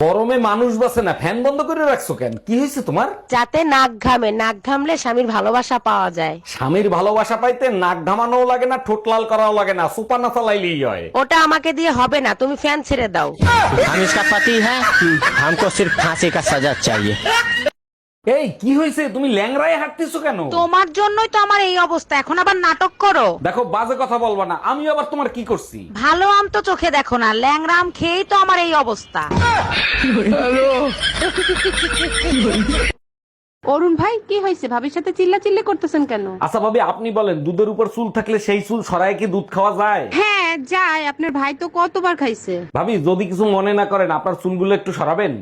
গরমে মানুষ বাসে না, ফ্যান বন্ধ করে রাখছো কেন? কি হয়েছে তোমার? যাতে নাক ঘামে, নাক ঘামলে স্বামীর ভালোবাসা পাওয়া যায়। স্বামীর ভালোবাসা পাইতে নাক ঘামানোও লাগে না, ঠোঁট লাল করাও লাগে না, সুপার না চালাইলেই হয়। ওটা আমাকে দিয়ে হবে না, তুমি ফ্যান ছেড়ে দাও। हम इसका पति है, हमको सिर्फ फांसी का सजा चाहिए। এই কি হয়েছে? তুমি ল্যাংড়ায় হাঁটতেছো কেন? তোমার জন্যই তো আমার এই অবস্থা, এখন আবার নাটক করো। দেখো, বাজে কথা বলবা না। আমি আবার তোমার কি করছি? ভালো আম তো চোখে দেখো না, ল্যাংড়া আম খেয়েই তো আমার এই অবস্থা। অরুণ ভাই, কি হয়েছে? ভাবির সাথে চিল্লাচিল্লি করতেছেন কেন? আচ্ছা ভাবি, আপনি বলেন, দুধের উপর চুল থাকলে সেই চুল সরায় কি দুধ খাওয়া যায়? হ্যাঁ যায়, আপনার ভাই তো কতবার খাইছে। ভাবি, যদি কিছু মনে না করেন, আপনার চুলগুলো একটু সরাবেন।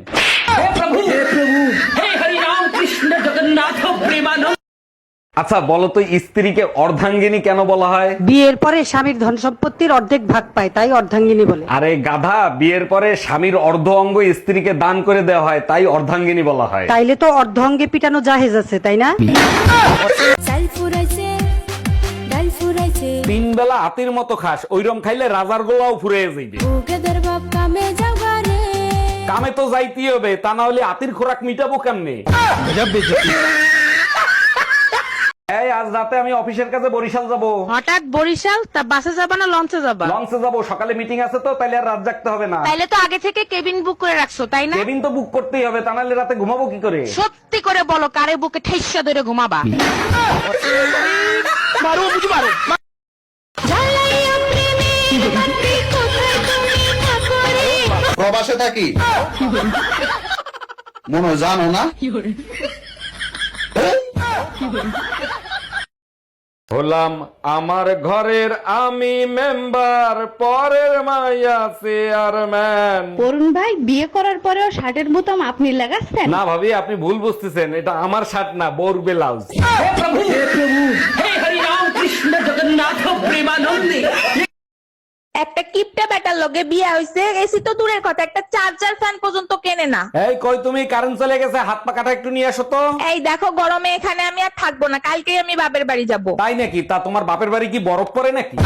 আচ্ছা বলো তো, স্ত্রীকে অর্ধাঙ্গিনী কেন বলা হয়? বিয়ের পরে স্বামীর ধন সম্পত্তির অর্ধেক ভাগ পায়, তাই অর্ধাঙ্গিনী বলে। আরে গাধা, বিয়ের পরে স্বামীর অর্ধ অঙ্গ স্ত্রীকে দান করে দেওয়া হয়, তাই অর্ধাঙ্গিনী বলা হয়। তাইলে তো অর্ধ অঙ্গে পিটানো জাহেজ আছে, তাই না? চাল ফুরাইছে, ডাল ফুরাইছে, তিন বেলা হাতির মতো খাস, ওইরম খাইলে রাজার গোলাও ফুরে যাইবে। বুকেদের বাপ কামে যাওয়া রে। কামে তো যাইতেই হবে, তা না হলে হাতির খোরাক মিটাবো কেমনে? এই আজ রাতে আমি অফিসের কাছে বরিশাল যাব। হঠাৎ বরিশাল? তা বাসে যাবা না লঞ্চে যাবা? লঞ্চে যাব, সকালে মিটিং আছে তো, তাইলে আর রাত জাগতে হবে না। তাইলে তো আগে থেকে কেবিন বুক করে রাখছো, তাই না? কেবিন তো বুক করতেই হবে, তা নাহলে রাতে ঘুমাবো কি করে? সত্যি করে বলো, কারে বুকে ঠেসা ধরে ঘুমাবা? জ্বালাইয়া প্রেমে হাতি কোথায় তুমি থাকো রে। প্রবাসে থাকি, মনে হয় জানো না? হলাম আমার ঘরের আমি মেম্বার, পরের মাইয়া চেয়ারম্যান। অরুণ ভাই, বিয়ে করার পরেও শার্টের বোতাম আপনি লাগাচ্ছেন? না ভাবি, আপনি ভুল বুঝতেছেন, এটা আমার শার্ট না, বোর ব্লাউজ। একটা কিপটা বেটার লগে বিয়ে হইছে, এসি তো দূরের কথা, একটা চার্জার ফ্যান পর্যন্ত কেনে না। এই কই তুমি, কারেন্ট চলে গেছে, হাত পা কাটা একটু নিয়ে আসো তো। এই দেখো, গরমে এখানে আমি আর থাকবো না, কালকেই আমি বাপের বাড়ি যাব। তাই নাকি? তা তোমার বাপের বাড়ি কি বরফ পড়ে নাকি?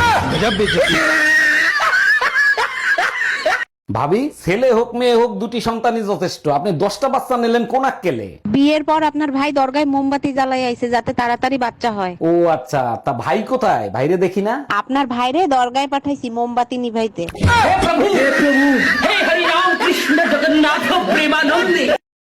ভাবি, ছেলে হোক মেয়ে হোক, দুটি সন্তানই যথেষ্ট। আপনি 10টা বাচ্চা নিলেন কোন আক্কেলে? বিয়ের পর আপনার ভাই দরগায় মোমবাতি জ্বালাই আইছে যাতে তাড়াতাড়ি বাচ্চা হয়। ও আচ্ছা, তা ভাই কোথায়? ভাইরে দেখি না। আপনার ভাইরে দরগায় পাঠাইছি মোমবাতি নিভাইতে।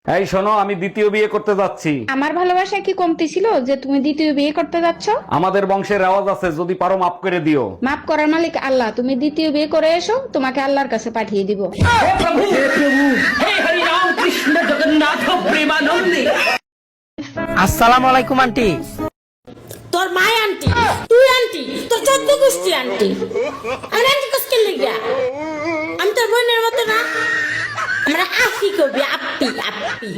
এই শোনো, আমি দ্বিতীয় বিয়ে করতে যাচ্ছি। আমার ভালোবাসা কি কমতি ছিল যে তুমি দ্বিতীয় বিয়ে করতে যাচ্ছ? আমাদের বংশের রেওয়াজ আছে, যদি পারো মাফ করে দিও। মাফ করার মালিক আল্লাহ, তুমি দ্বিতীয় বিয়ে করে এসো, তোমাকে আল্লাহর কাছে পাঠিয়ে দিব। আসসালামু আলাইকুম আন্টি। তোর মাই আন্টি, তুই আন্টি, তোর চোদ্দ গোষ্ঠী আন্টি। আর আন্টি কসকে লেগা? আমি তোর বোনের মতো না, আমরা আফি করবি, আপি আপি।